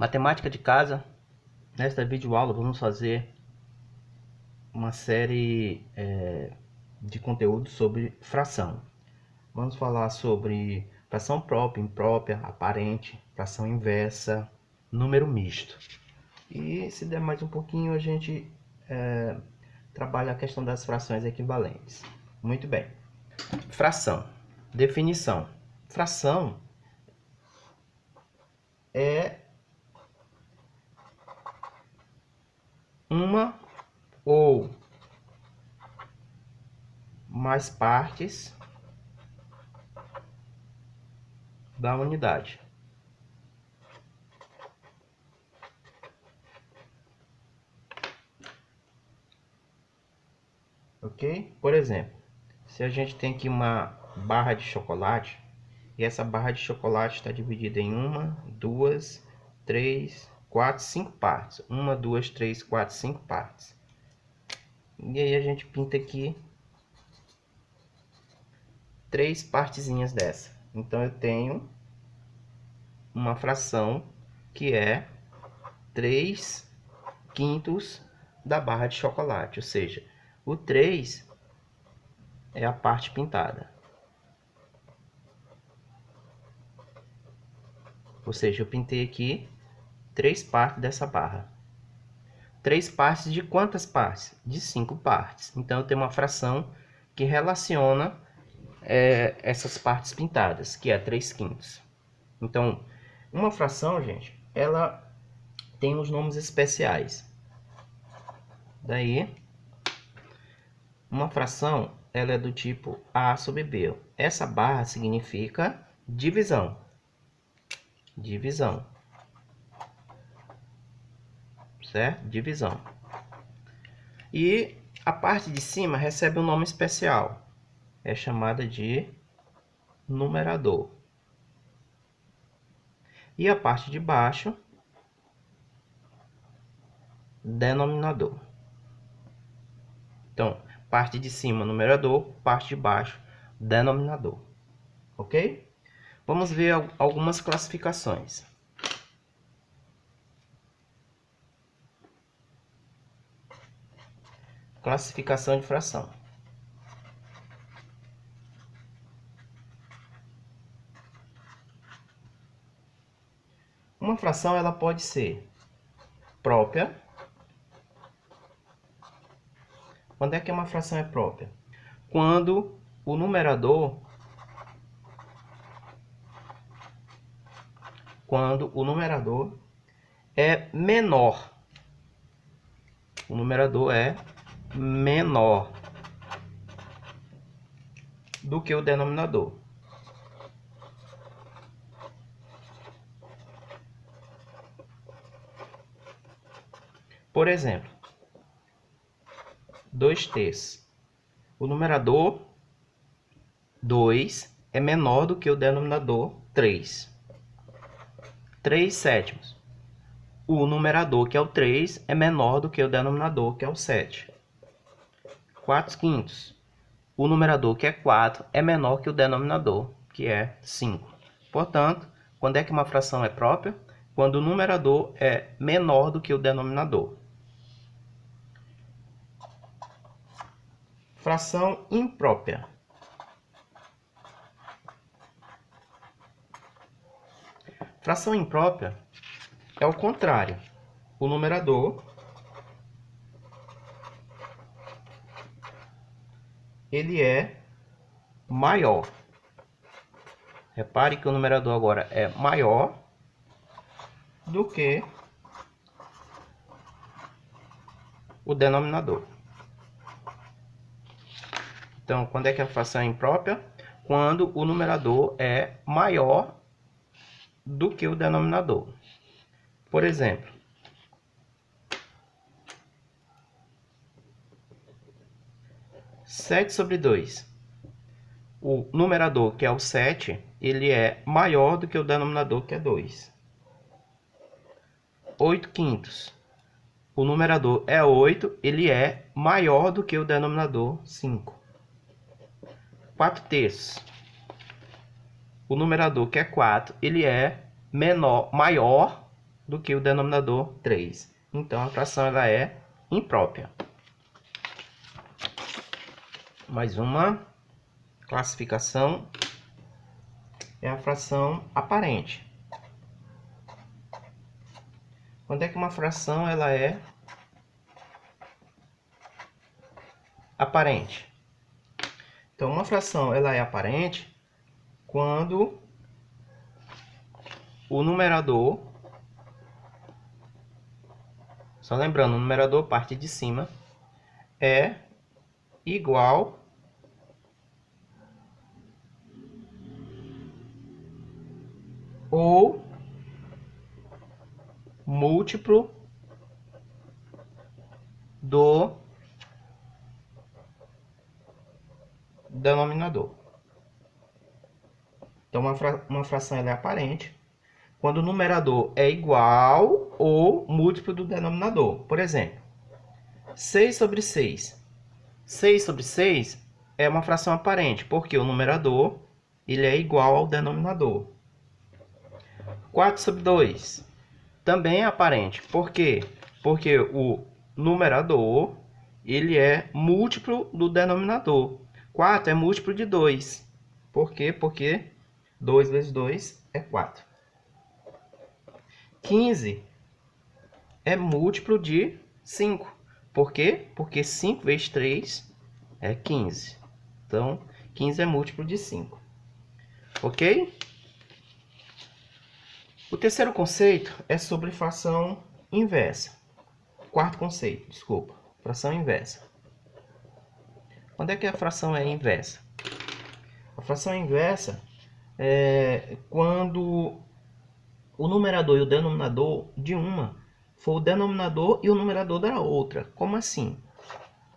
Matemática de casa. Nesta videoaula vamos fazer uma série de conteúdo sobre fração. Vamos falar sobre fração própria, imprópria, aparente, fração inversa, número misto. E se der mais um pouquinho a gente trabalha a questão das frações equivalentes. Muito bem. Fração. Definição. Fração é uma ou mais partes da unidade. Ok? Por exemplo, se a gente tem aqui uma barra de chocolate e essa barra de chocolate está dividida em 1, 2, 3, 4, 5 partes. 1, 2, 3, 4, 5 partes. E aí a gente pinta aqui 3 partezinhas dessa. Então eu tenho uma fração que é 3/5 da barra de chocolate, ou seja, o 3 é a parte pintada. Ou seja, eu pintei aqui 3 partes dessa barra. 3 partes de quantas partes? De 5 partes. Então eu tenho uma fração que relaciona essas partes pintadas, que é 3/5. Então, uma fração, gente, ela tem os nomes especiais. Daí, uma fração, ela é do tipo A sobre B. Essa barra significa divisão. Divisão. Certo? Divisão. E a parte de cima recebe um nome especial. É chamada de numerador. E a parte de baixo, denominador. Então, parte de cima, numerador, parte de baixo, denominador. Ok? Vamos ver algumas classificações. Classificação de fração. Uma fração ela pode ser própria. Quando é que uma fração é própria? Quando o numerador é menor. O numerador é menor do que o denominador. Por exemplo, 2/3. O numerador 2 é menor do que o denominador 3. 3/7. O numerador, que é o 3, é menor do que o denominador, que é o 7. 4/5. O numerador, que é 4, é menor que o denominador, que é 5. Portanto, quando é que uma fração é própria? Quando o numerador é menor do que o denominador. Fração imprópria. Fração imprópria é o contrário. O numerador ele é maior. Repare que o numerador agora é maior do que o denominador. Então, quando é que a fração é imprópria? Quando o numerador é maior do que o denominador. Por exemplo, (7 sobre 2). O numerador, que é o 7, ele é maior do que o denominador, que é 2. 8/5. O numerador é 8, ele é maior do que o denominador, 5. 4/3. O numerador, que é 4, ele é maior do que o denominador 3. Então, a fração ela é imprópria. Mais uma classificação é a fração aparente. Quando é que uma fração ela é aparente? Então, uma fração ela é aparente quando o numerador, só lembrando, o numerador, parte de cima, é igual ou múltiplo do denominador. Então, uma fração ela é aparente quando o numerador é igual ou múltiplo do denominador. Por exemplo, 6 sobre 6. 6 sobre 6 é uma fração aparente, porque o numerador ele é igual ao denominador. 4 sobre 2 também é aparente. Por quê? Porque o numerador ele é múltiplo do denominador. 4 é múltiplo de 2. Por quê? Porque 2 vezes 2 é 4. 15 é múltiplo de 5. Por quê? Porque 5 vezes 3 é 15. Então, 15 é múltiplo de 5. Ok? O terceiro conceito é sobre fração inversa. Quarto conceito, desculpa. Fração inversa. Quando é que a fração é inversa? A fração inversa é quando o numerador e o denominador de uma for o denominador e o numerador da outra. Como assim?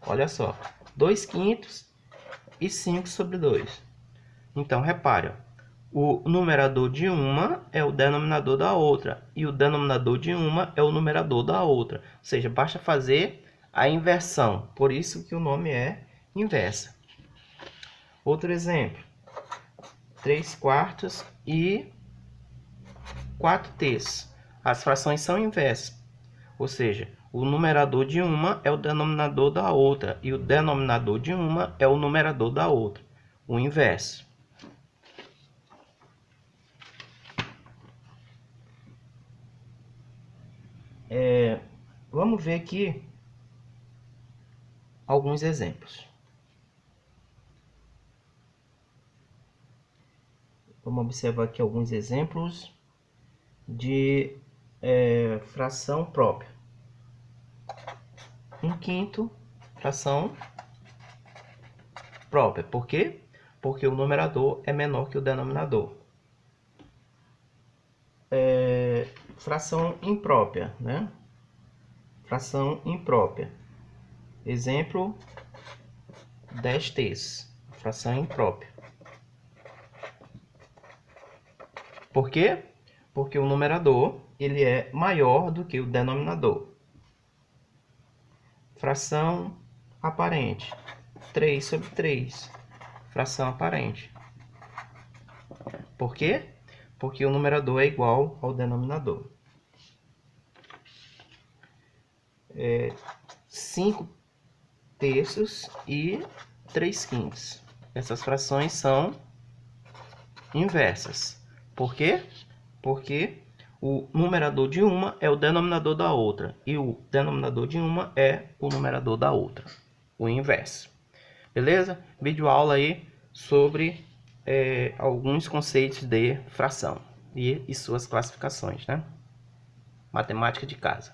Olha só. 2 quintos e 5 sobre 2. Então, repare. O numerador de uma é o denominador da outra. E o denominador de uma é o numerador da outra. Ou seja, basta fazer a inversão. Por isso que o nome é inversa. Outro exemplo. 3 quartos e 4 terços. As frações são inversas. Ou seja, o numerador de uma é o denominador da outra. E o denominador de uma é o numerador da outra. O inverso. Vamos ver aqui alguns exemplos. Vamos observar aqui alguns exemplos de fração própria. 1/5, fração própria. Por quê? Porque o numerador é menor que o denominador. Fração imprópria, né? Fração imprópria. Exemplo, 10 terços. Fração imprópria. Por quê? Porque o numerador ele é maior do que o denominador. Fração aparente. 3 sobre 3. Fração aparente. Por quê? Porque o numerador é igual ao denominador. 5 terços e 3 quintos. Essas frações são inversas. Por quê? Porque o numerador de uma é o denominador da outra. E o denominador de uma é o numerador da outra. O inverso. Beleza? Vídeo aula aí sobre alguns conceitos de fração e suas classificações, né? Matemática de casa.